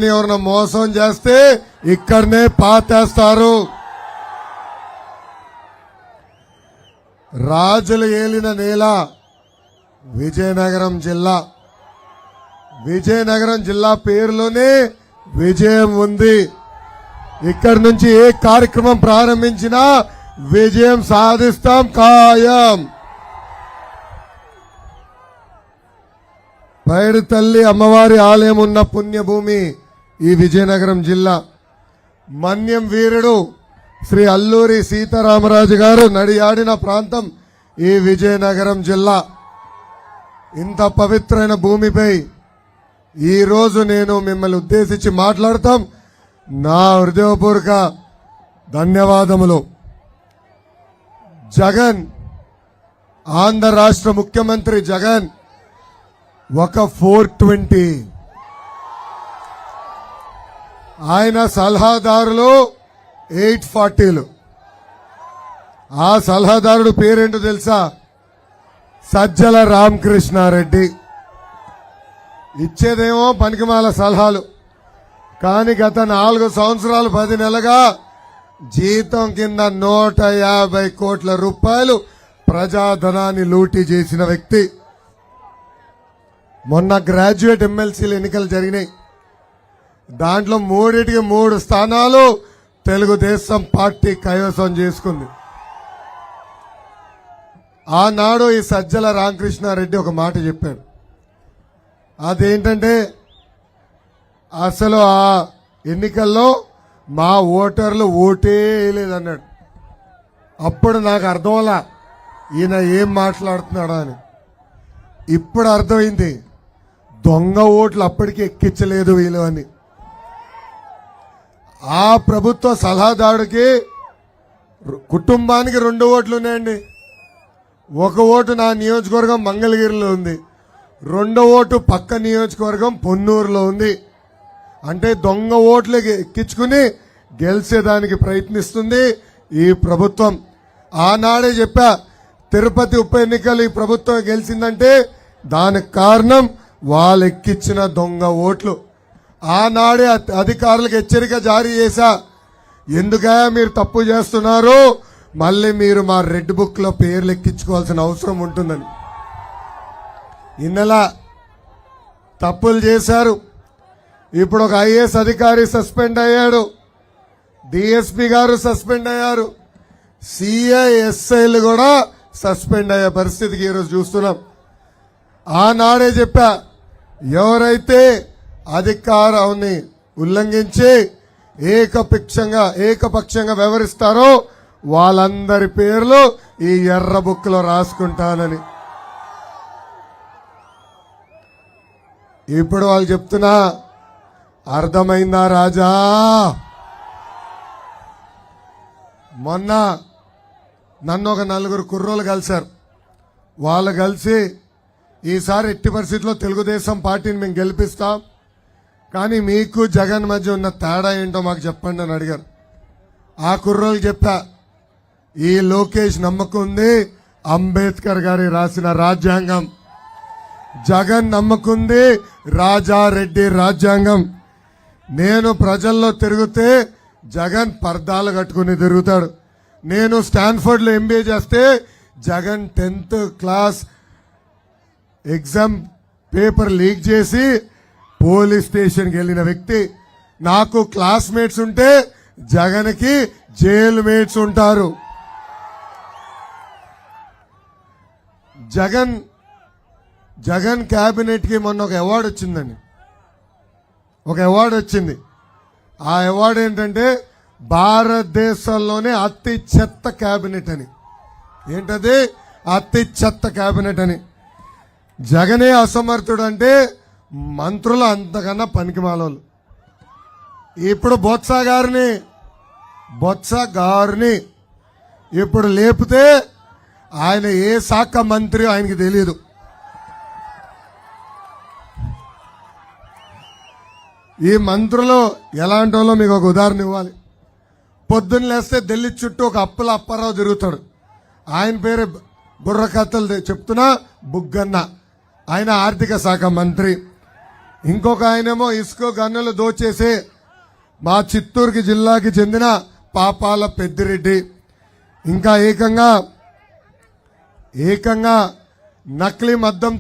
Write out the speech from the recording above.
ఎవరన్నా మోసం చేస్తే ఇక్కడనే పాతేస్తారు. రాజులు ఏలిన నేల విజయనగరం జిల్లా. విజయనగరం జిల్లా పేరులోనే విజయం ఉంది. ఇక్కడి నుంచి ఏ కార్యక్రమం ప్రారంభించినా విజయం సాధిస్తాం ఖాయం. పైడి తల్లి అమ్మవారి ఆలయం ఉన్న పుణ్యభూమి ఈ విజయనగరం జిల్లా. మన్యం వీరుడు శ్రీ అల్లూరి సీతారామరాజు గారు నడియాడిన ప్రాంతం ఈ విజయనగరం జిల్లా. ఇంత పవిత్రమైన భూమిపై ఈరోజు నేను మిమ్మల్ని ఉద్దేశించి మాట్లాడతాం. నా హృదయపూర్వక ధన్యవాదములు. జగన్, ఆంధ్ర రాష్ట్ర ముఖ్యమంత్రి జగన్ ఒక 420, ఆయన సలహాదారులు 840లు. ఆ సలహాదారుడు పేరేంటో తెలుసా? సజ్జల రామకృష్ణారెడ్డి. ఇచ్చేదేమో పనికిమాల సలహాలు, కానీ గత 4 సంవత్సరాలు 10 నెలలుగా జీతం కింద 150 కోట్ల రూపాయలు ప్రజాధనాన్ని లూటీ చేసిన వ్యక్తి. మొన్న గ్రాడ్యుయేట్ ఎమ్మెల్సీలు ఎన్నికలు జరిగినాయి. దాంట్లో 3టికి 3 స్థానాలు తెలుగుదేశం పార్టీ కైవసం చేసుకుంది. ఆనాడు ఈ సజ్జల రామకృష్ణారెడ్డి ఒక మాట చెప్పాడు. అదేంటంటే, అసలు ఆ ఎన్నికల్లో మా ఓటర్లు ఓటే వేయలేదన్నాడు. అప్పుడు నాకు అర్థంలా ఈయన ఏం మాట్లాడుతున్నాడా అని. ఇప్పుడు అర్థమైంది, దొంగ ఓట్లు అప్పటికి ఎక్కించలేదు వీళ్ళు అని. ఆ ప్రభుత్వ సలహాదారుడికి కుటుంబానికి 2 ఓట్లు ఉన్నాయండి. ఒక ఓటు నా నియోజకవర్గం మంగళగిరిలో ఉంది, 2వ ఓటు పక్క నియోజకవర్గం పొన్నూరులో ఉంది. అంటే దొంగ ఓట్లు ఎక్కించుకుని గెలిచేదానికి ప్రయత్నిస్తుంది ఈ ప్రభుత్వం. ఆనాడే చెప్పా, తిరుపతి ఉప ఎన్నికలు ఈ ప్రభుత్వం గెలిచిందంటే దానికి కారణం వాళ్ళు ఎక్కించిన దొంగ ఓట్లు. ఆనాడే అధికారులకు హెచ్చరిక జారీ చేశా, ఎందుకయా మీరు తప్పు చేస్తున్నారు, మళ్ళీ మీరు మా రెడ్ బుక్ లో పేర్లు ఎక్కించుకోవాల్సిన అవసరం ఉంటుందని. ఇన్నలా తప్పులు చేశారు. ఇప్పుడు ఒక ఐఏఎస్ అధికారి సస్పెండ్ అయ్యాడు, డిఎస్పీ గారు సస్పెండ్ అయ్యారు, సిఐఎస్ఐలు కూడా సస్పెండ్ అయ్యే పరిస్థితికి ఈరోజు చూస్తున్నాం. ఆనాడే చెప్పా, ఎవరైతే అధికారాన్ని ఉల్లంఘించి ఏకపక్షంగా వ్యవహరిస్తారో వాళ్ళందరి పేర్లు ఈ ఎర్ర బుక్ లో రాసుకుంటానని. ఇప్పుడు వాళ్ళు చెప్తున్నా, అర్థమైందా రాజా? మొన్న నన్ను ఒక 4 కుర్రోలు కలిశారు. వాళ్ళు కలిసి, ఈసారి ఎట్టి పరిస్థితుల్లో తెలుగుదేశం పార్టీని మేము గెలిపిస్తాం, కానీ మీకు జగన్ మధ్య ఉన్న తేడా ఏంటో మాకు చెప్పండి అని అడిగారు. ఆ కుర్రోలు చెప్పా, ఈ లోకేష్ నమ్మకుంది అంబేద్కర్ గారి రాసిన రాజ్యాంగం, జగన్ నమ్మకుంది రాజారెడ్డి రాజ్యాంగం. నేను ప్రజల్లో తిరిగితే జగన్ పర్దాలు కట్టుకుని తిరుగుతాడు. నేను స్టాన్ఫర్డ్ లో ఎంబీఏ చేస్తే Jagan 10th class exam paper leak చేసి పోలీస్ స్టేషన్కి వెళ్ళిన వ్యక్తి. నాకు క్లాస్మేట్స్ ఉంటే జగన్కి జైలు మేట్స్ ఉంటారు. జగన్ క్యాబినెట్ కి మొన్న ఒక అవార్డు వచ్చిందండి. ఒక అవార్డు వచ్చింది. ఆ అవార్డు ఏంటంటే భారతదేశంలోనే అతి చెత్త క్యాబినెట్ అని. ఏంటది? అతి చెత్త క్యాబినెట్ అని. జగనే అసమర్థుడు అంటే మంత్రులు అంతకన్నా పనికిమాలోళ్ళు. ఇప్పుడు బొత్స గారిని ఇప్పుడు లేపితే ఆయన ఏ శాఖ మంత్రి ఆయనకి తెలియదు. ఈ మంత్రులు ఎలాంటి వాళ్ళో మీకు ఒక ఉదాహరణ ఇవ్వాలి. పొద్దున్న లేస్తే ఢిల్లీ చుట్టూ ఒక అప్పుల అప్పారావు తిరుగుతాడు. ఆయన పేరు బుర్రకథలు చెప్తున్నా బుగ్గన్న. ఆయన ఆర్థిక శాఖ మంత్రి. ఇంకొక ఆయనేమో ఇసుక గన్నులు దోచేసి మా చిత్తూరుకి జిల్లాకి చెందిన పాపాల పెద్దిరెడ్డి, ఇంకా ఏకంగా నకిలీ మద్యం